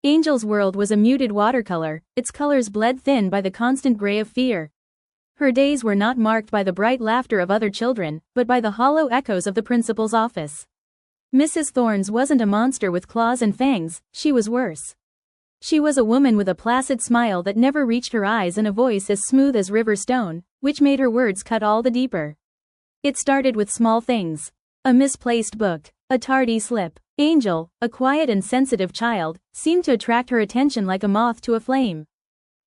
Angel's world was a muted watercolor, its colors bled thin by the constant gray of fear. Her days were not marked by the bright laughter of other children, but by the hollow echoes of the principal's office. Mrs. Thorns wasn't a monster with claws and fangs, she was worse. She was a woman with a placid smile that never reached her eyes and a voice as smooth as river stone, which made her words cut all the deeper. It started with small things. A misplaced book, a tardy slip. Angel, a quiet and sensitive child, seemed to attract her attention like a moth to a flame.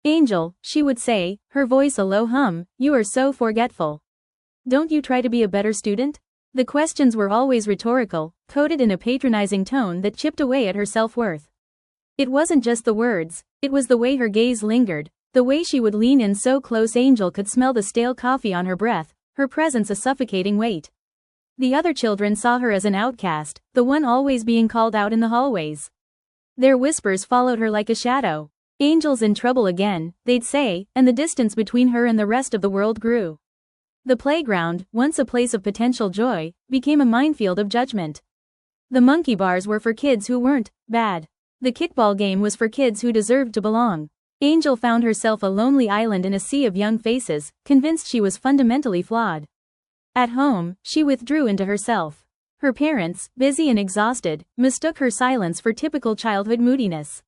"Angel," she would say, her voice a low hum, "you are so forgetful. Don't you try to be a better student?" The questions were always rhetorical, coded in a patronizing tone that chipped away at her self-worth. It wasn't just the words, it was the way her gaze lingered, the way she would lean in so close Angel could smell the stale coffee on her breath, her presence a suffocating weight. The other children saw her as an outcast, the one always being called out in the hallways. Their whispers followed her like a shadow. "Angel's in trouble again," they'd say, and the distance between her and the rest of the world grew. The playground, once a place of potential joy, became a minefield of judgment. The monkey bars were for kids who weren't bad. The kickball game was for kids who deserved to belong. Angel found herself a lonely island in a sea of young faces, convinced she was fundamentally flawed. At home, she withdrew into herself. Her parents, busy and exhausted, mistook her silence for typical childhood moodiness.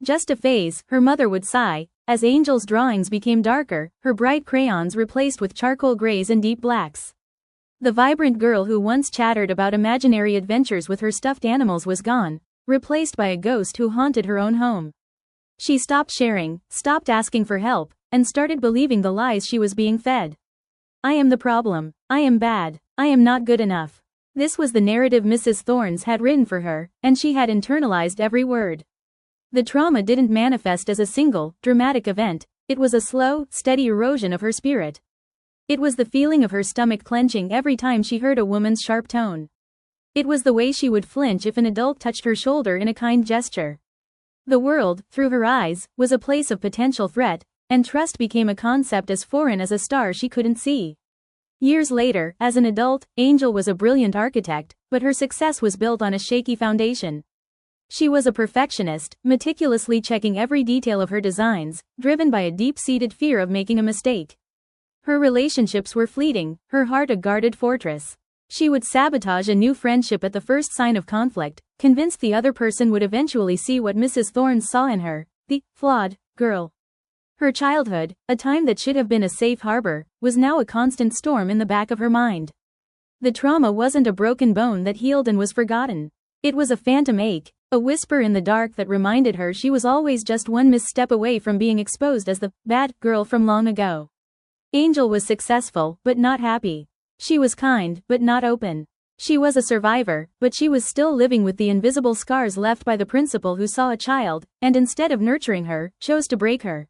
"Just a phase," her mother would sigh, as Angel's drawings became darker, her bright crayons replaced with charcoal grays and deep blacks. The vibrant girl who once chattered about imaginary adventures with her stuffed animals was gone, replaced by a ghost who haunted her own home. She stopped sharing, stopped asking for help, and started believing the lies she was being fed. "I am the problem. I am bad. I am not good enough." This was the narrative Mrs. Thorns had written for her, and she had internalized every word. The trauma didn't manifest as a single, dramatic event, it was a slow, steady erosion of her spirit. It was the feeling of her stomach clenching every time she heard a woman's sharp tone. It was the way she would flinch if an adult touched her shoulder in a kind gesture. The world, through her eyes, was a place of potential threat, and trust became a concept as foreign as a star she couldn't see. Years later, as an adult, Angel was a brilliant architect, but her success was built on a shaky foundation. She was a perfectionist, meticulously checking every detail of her designs, driven by a deep-seated fear of making a mistake. Her relationships were fleeting, her heart a guarded fortress. She would sabotage a new friendship at the first sign of conflict, convinced the other person would eventually see what Mrs. Thorns saw in her, the flawed girl. Her childhood, a time that should have been a safe harbor, was now a constant storm in the back of her mind. The trauma wasn't a broken bone that healed and was forgotten. It was a phantom ache, a whisper in the dark that reminded her she was always just one misstep away from being exposed as the bad girl from long ago. Angel was successful, but not happy. She was kind, but not open. She was a survivor, but she was still living with the invisible scars left by the principal who saw a child, and instead of nurturing her, chose to break her.